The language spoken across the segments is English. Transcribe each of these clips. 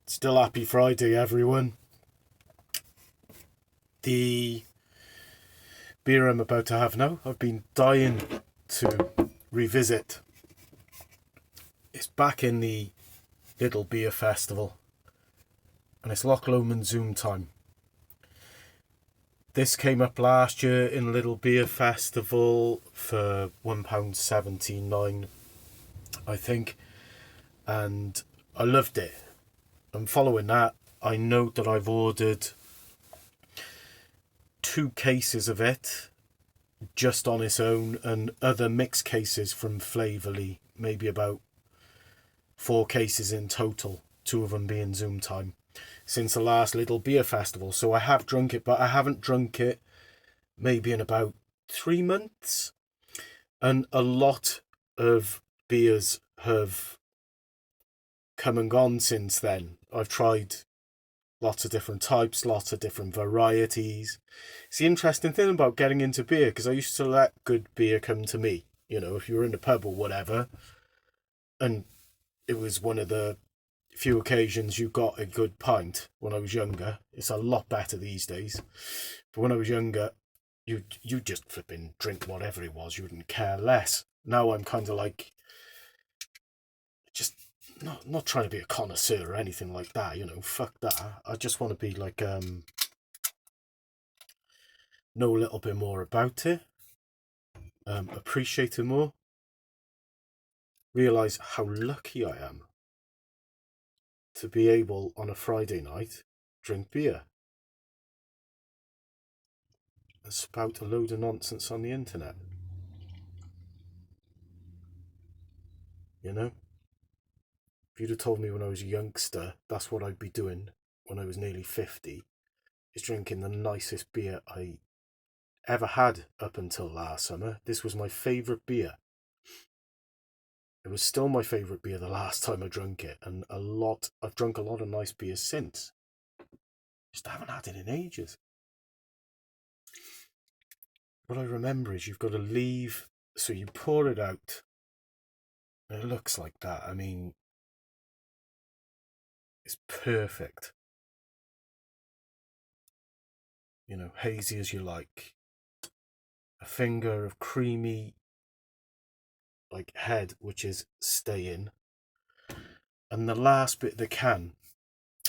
Still happy Friday, everyone. The beer I'm about to have now, I've been dying to revisit. It's back in the Little Beer Festival, and it's Loch Lomand Zoom time. This came up last year in Little Beer Festival for £1.79, I think, and I loved it. And following that, I know that I've ordered 2 cases of it just on its own, and other mixed cases from Flavorly, maybe about 4 cases in total, 2 of them being Zoom time, since the last Little Beer Festival. So I have drunk it, but I haven't drunk it maybe in about 3 months. And a lot of beers have come and gone since then. I've tried lots of different types, lots of different varieties. It's the interesting thing about getting into beer, because I used to let good beer come to me. You know, if you were in a pub or whatever, and it was one of the few occasions you got a good pint when I was younger. It's a lot better these days. But when I was younger, you just flipping drink whatever it was. You wouldn't care less. Now I'm kind of like, just not trying to be a connoisseur or anything like that. You know, fuck that. I just want to be like know a little bit more about it, appreciate it more, realise how lucky I am to be able on a Friday night drink beer and spout a load of nonsense on the internet. You know, if you'd have told me when I was a youngster that's what I'd be doing when I was nearly 50, is drinking the nicest beer I ever had up until last summer. This was my favourite beer. It was still my favourite beer the last time I drank it, and I've drunk a lot of nice beers since. Just haven't had it in ages. What I remember is you've got to leave, so you pour it out, and it looks like that. I mean, it's perfect. You know, hazy as you like. A finger of creamy, like, head, which is staying. And the last bit of the can,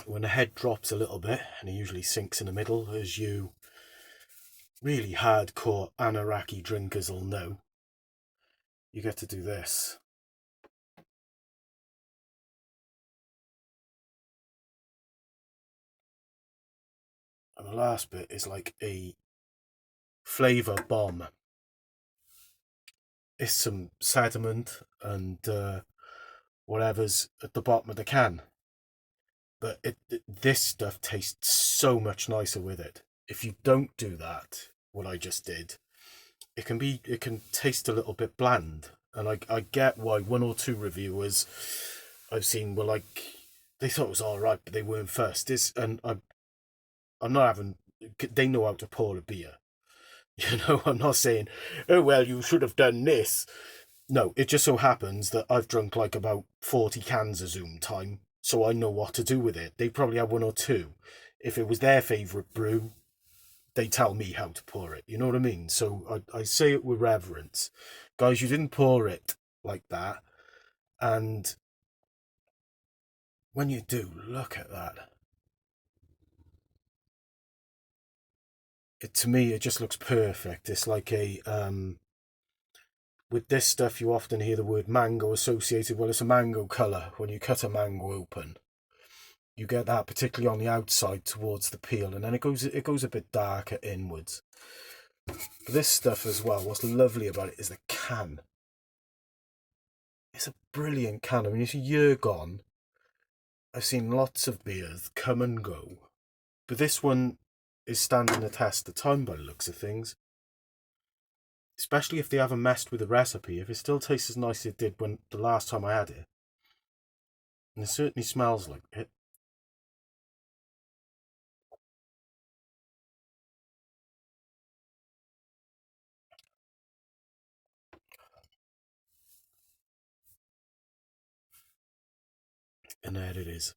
when the head drops a little bit, and it usually sinks in the middle, as you really hardcore Anaraki drinkers will know, you get to do this. And the last bit is like a flavour bomb. It's some sediment and whatever's at the bottom of the can. But this stuff tastes so much nicer with it. If you don't do that, what I just did, it can taste a little bit bland. And I get why one or two reviewers I've seen were like, they thought it was all right, but they weren't first. I'm not having. They know how to pour a beer. You know, I'm not saying, oh well, you should have done this. No, it just so happens that I've drunk like about 40 cans of Zoom time, so I know what to do with it. They probably have one or two. If it was their favourite brew, they tell me how to pour it. You know what I mean? So I say it with reverence. Guys, you didn't pour it like that. And when you do, look at that. To me, it just looks perfect. It's like with this stuff, you often hear the word mango associated. Well, it's a mango colour when you cut a mango open. You get that particularly on the outside towards the peel, and then it goes a bit darker inwards. But this stuff as well, what's lovely about it is the can. It's a brilliant can. I mean, it's a year gone. I've seen lots of beers come and go, but this one is standing the test of time by the looks of things. Especially if they haven't messed with the recipe. If it still tastes as nice as it did when the last time I had it, and it certainly smells like it. And there it is.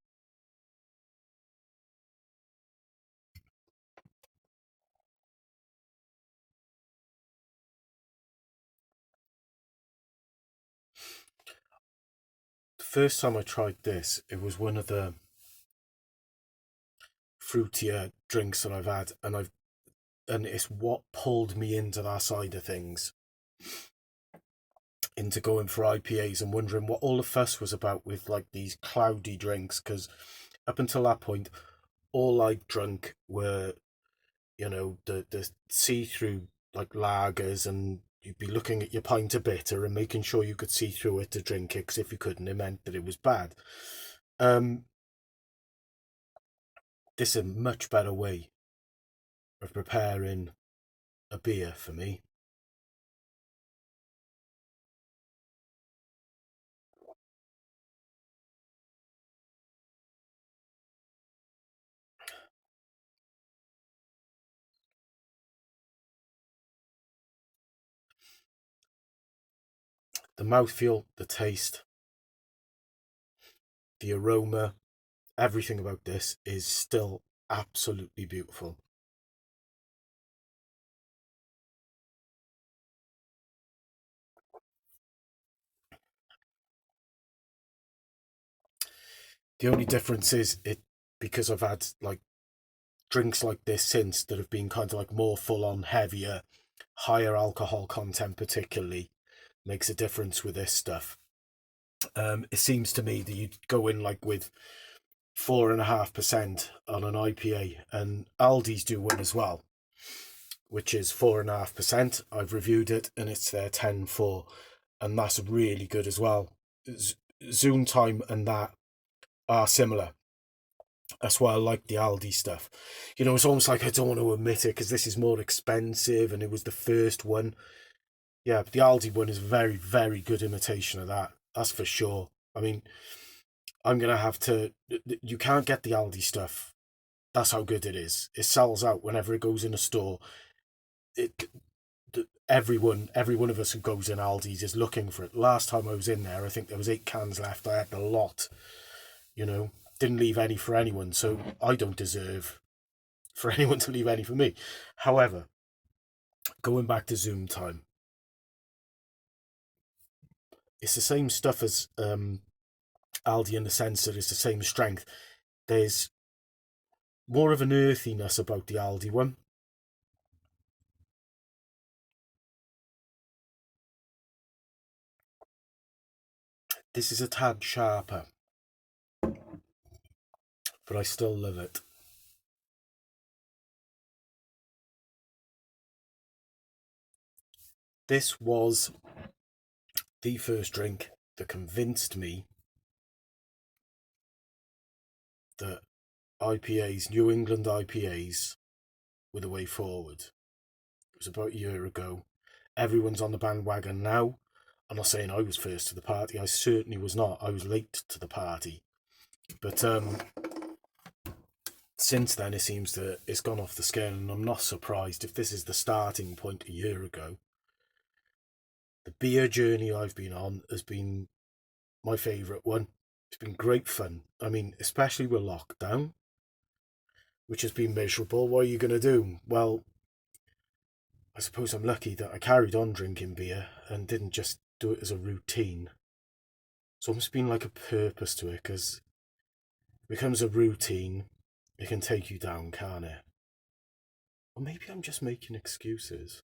first time I tried this, it was one of the fruitier drinks that I've had, and it's what pulled me into that side of things, into going for IPAs and wondering what all the fuss was about with like these cloudy drinks. Because up until that point, all I'd drunk were, the see-through like lagers, and you'd be looking at your pint of bitter and making sure you could see through it to drink it, because if you couldn't, it meant that it was bad. Um, this is a much better way of preparing a beer for me. The mouthfeel, the taste, the aroma, everything about this is still absolutely beautiful. The only difference is it, because I've had like drinks like this since that have been kind of like more full on, heavier, higher alcohol content, particularly makes a difference with this stuff. It seems to me that you'd go in like with 4.5% on an IPA, and Aldi's do one as well, which is 4.5%. I've reviewed it and it's their 10-4, and that's really good as well. Zoom time and that are similar. That's why I like the Aldi stuff. It's almost like I don't want to admit it because this is more expensive and it was the first one. Yeah, but the Aldi one is a very, very good imitation of that. That's for sure. I mean, I'm going to have to. You can't get the Aldi stuff. That's how good it is. It sells out whenever it goes in a store. It, every one of us who goes in Aldi's is looking for it. Last time I was in there, I think there was 8 cans left. I had a lot. You know, didn't leave any for anyone, so I don't deserve for anyone to leave any for me. However, going back to Zoom time, it's the same stuff as Aldi in the sense that it's the same strength. There's more of an earthiness about the Aldi one. This is a tad sharper, but I still love it. This was the first drink that convinced me that IPAs, New England IPAs, were the way forward. It was about a year ago. Everyone's on the bandwagon now. I'm not saying I was first to the party. I certainly was not. I was late to the party. But since then, it seems that it's gone off the scale, and I'm not surprised if this is the starting point a year ago. The beer journey I've been on has been my favourite one. It's been great fun. I mean, especially with lockdown, which has been miserable. What are you going to do? Well, I suppose I'm lucky that I carried on drinking beer and didn't just do it as a routine. It's almost been like a purpose to it, because it becomes a routine. It can take you down, can't it? Or maybe I'm just making excuses.